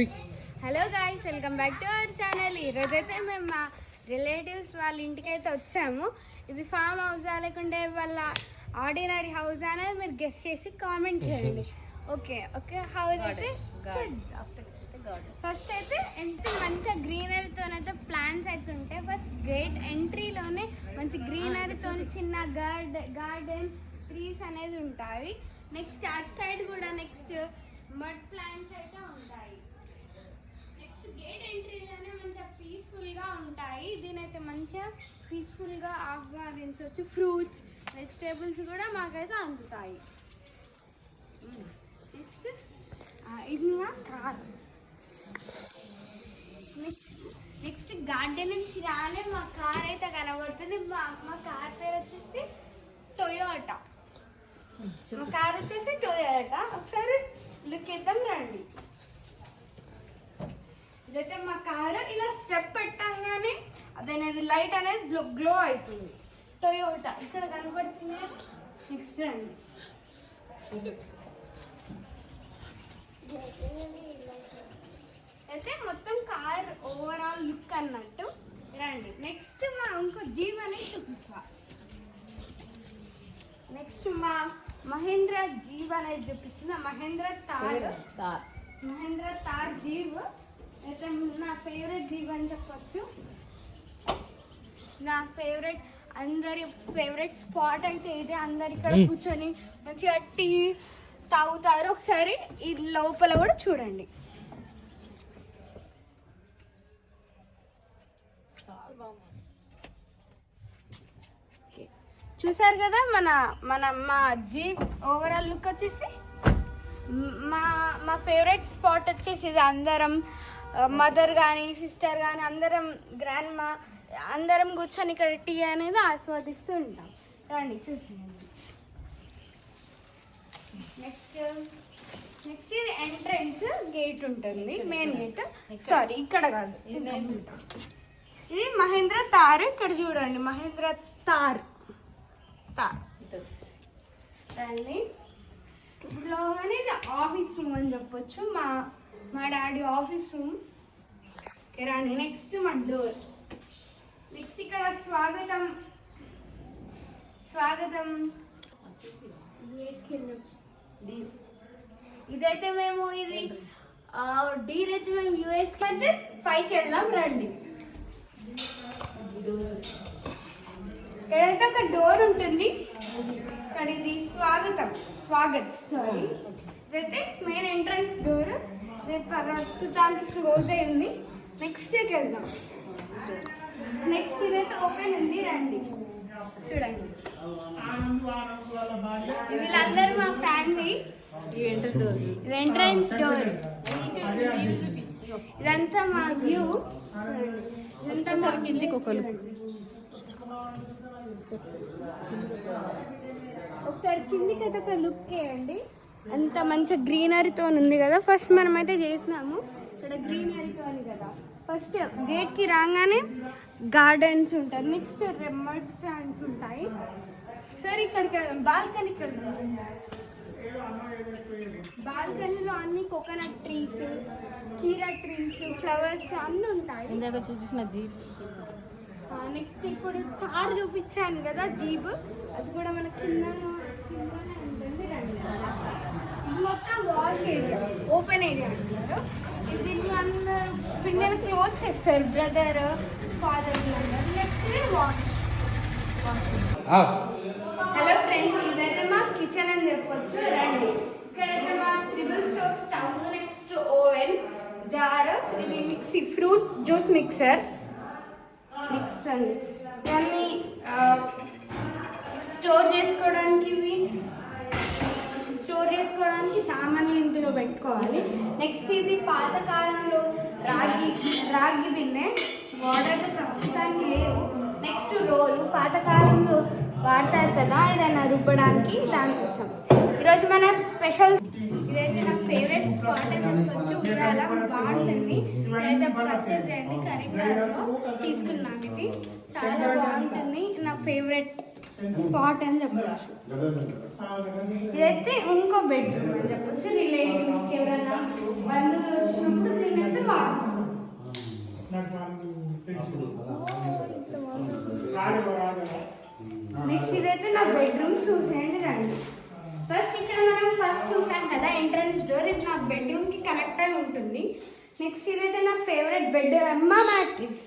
Hello guys, welcome back to our channel. ఈరోజైతే మేము మా రిలేటివ్స్ వాళ్ళ ఇంటికైతే వచ్చాము. ఇది ఫామ్ హౌసా లేకుంటే వాళ్ళ ఆర్డినరీ హౌస్ అనేది మీరు గెస్ట్ చేసి కామెంట్ చేయండి. ఓకే హౌస్ అయితే ఫస్ట్ అయితే ఎంత మంచిగా గ్రీనరీతోనైతే ప్లాంట్స్ అయితే ఉంటాయి. ఫస్ట్ గేట్ ఎంట్రీలోనే మంచి గ్రీనరీతో చిన్న గార్డెన్ ట్రీస్ అనేది ఉంటాయి. నెక్స్ట్ అటు సైడ్ కూడా నెక్స్ట్ మడ్ ప్లాంట్స్ అయితే ఉంటాయి. నెక్స్ట్ గేట్ ఎంట్రీలోనే మంచిగా పీస్ఫుల్గా ఉంటాయి. దీనైతే మంచిగా పీస్ఫుల్గా ఆస్వాదించవచ్చు. ఫ్రూట్స్ వెజిటేబుల్స్ కూడా మాకైతే అందుతాయి. నెక్స్ట్ ఇది మా కార్. నెక్స్ట్ గార్డెన్ నుంచి రానే మా కార్ అయితే కనబడుతుంది. మా కార్ పేరు వచ్చేసి టొయోటా. మా కార్ వచ్చేసి టొయోటా. ఒకసారి లుక్ ఇద్దాం రండి. ఇదైతే మా కారు. ఇలా స్టెప్ పెట్టంగానే అదనేది లైట్ అనేది గ్లో అవుతుంది. టొయోటా ఇక్కడ కనబడుతుంది. నెక్స్ట్ రండి. అయితే మొత్తం కార్ ఓవరాల్ లుక్ అన్నట్టు. రండి నెక్స్ట్ మా ఇంకో జీప్ అనేది చూపిస్తా. నెక్స్ట్ మా మహేంద్ర జీప్ అనేది చూపిస్తుంది. మహేంద్ర తార్ జీప్ అయితే నా ఫేవరెట్ జీప్ అని చెప్పచ్చు. నా ఫేవరెట్, అందరి ఫేవరెట్ స్పాట్ అయితే ఇదే. అందరు ఇక్కడ కూర్చొని మంచిగా టీ తాగుతారు. ఒకసారి ఈ లోపల కూడా చూడండి. చూసారు కదా మా జీప్ ఓవరాల్ లుక్ వచ్చేసి. మా ఫేవరెట్ స్పాట్ వచ్చేసి ఇది. అందరం మదర్ కానీ సిస్టర్ కానీ అందరం గ్రాండ్ మా అందరం కూర్చొని ఇక్కడ టీ అనేది ఆస్వాదిస్తూ ఉంటాం. రండి చూసేయండి. నెక్స్ట్ ఇది ఎంట్రన్స్ గేట్ ఉంటుంది. మెయిన్ గేట్, సారీ ఇక్కడ కాదు, ఇది మహేంద్ర తార్. ఇక్కడ చూడండి మహేంద్ర తార్. లోగానే ఇది ఆఫీస్ రూమ్ అని చెప్పొచ్చు. మా డాడీ ఆఫీస్ రూమ్. రండి నెక్స్ట్ మా డోర్. నెక్స్ట్ ఇక్కడ స్వాగతం ఇదైతే మేము ఇది డీరైతే మేము యూఎస్కి అయితే 5కి వెళ్దాం. రండి. ఇక్కడైతే ఒక డోర్ ఉంటుంది. ఇక్కడ ఇది స్వాగత్ సారీ ఇదైతే మెయిన్ ఎంట్రన్స్ డోర్. ఇది ప్రస్తుతానికి క్లోజ్ అయింది. నెక్స్ట్కి వెళ్దాం. నెక్స్ట్ ఇదైతే ఓపెన్ ఉంది. రండి చూడండి. వీళ్ళందరూ మా ఫ్యామిలీ. ఇది ఎంట్రన్స్ డోర్. ఇదంతా మా వ్యూ. ఇదంతా మా కిందికి ఒకసారి కిందికి అయితే ఒక లుక్ చేయండి. అంత మంచి గ్రీనరీతో ఉంది కదా. ఫస్ట్ మనమైతే చేసినాము ఇక్కడ గ్రీనరీతో కదా. ఫస్ట్ గేట్కి రాగానే గార్డెన్స్ ఉంటుంది. నెక్స్ట్ రెమడ్ ప్లాంట్స్ ఉంటాయి. సరే ఇక్కడికి వెళ్దాం. బాల్కనీలో అన్ని కోకోనట్ ట్రీస్, కీరా ట్రీస్, ఫ్లవర్స్ అన్నీ ఉంటాయి. ఇందాక చూపించిన జీప్. నెక్స్ట్ ఇప్పుడు కార్ చూపించాను కదా జీప్, అది కూడా మన కిందనే ఉంటుంది. ఇది మొత్తం వాష్ ఏరియా, ఓపెన్ ఏరియా అంటారు. దీన్ని అందరూ పిల్లలు క్లోత్స్ ఇస్తారు, బ్రదర్ ఫాదర్ అందరు. Next wash. హలో ఫ్రెండ్స్, ఇదైతే మా కిచెన్ అని చెప్పొచ్చు. రండి. ఇక్కడైతే మా triple stove stove, next oven, jar, ఇది mixie, fruit juice mixer. Next అండి దాన్ని స్టోర్ చేసుకోవడానికి సామాన్లు ఇందులో పెట్టుకోవాలి. నెక్స్ట్ ఇది పాతకాలంలో రాగి బిన్నె, వాటర్ ప్రస్తుతానికి లేవు. నెక్స్ట్ రోలు, పాతకాలంలో వాడతారు కదా ఏదైనా రుబ్బడానికి, దానికోసం. ఈరోజు మన స్పెషల్ ఇదైతే నా ఫేవరెట్ స్పాట్ అని చెప్పొచ్చు. ఉగాల బాగుంటుంది. ఇదైతే పర్చేస్ చేయండి. కరీంనగర్లో తీసుకున్నాను. ఇది చాలా బాగుంటుంది. నా ఫేవరెట్ స్పాట్ అని చెప్పచ్చు. ఇదైతే ఇంకో బెడ్రూమ్ అని చెప్పచ్చు. రిలేటివ్స్కి ఎవరైనా బంధువులు వచ్చినప్పుడు దీనైతే వాడతాం. నెక్స్ట్ ఇదైతే నా బెడ్రూమ్ చూసేయండి రండి. ఫస్ట్ ఇక్కడ మనం చూసాం కదా ఎంట్రన్స్ డోర్, ఇది నా బెడ్రూమ్కి కనెక్ట్ అయి ఉంటుంది. నెక్స్ట్ ఇదైతే నా ఫేవరెట్ బెడ్, అమ్మ మ్యాట్రిక్స్.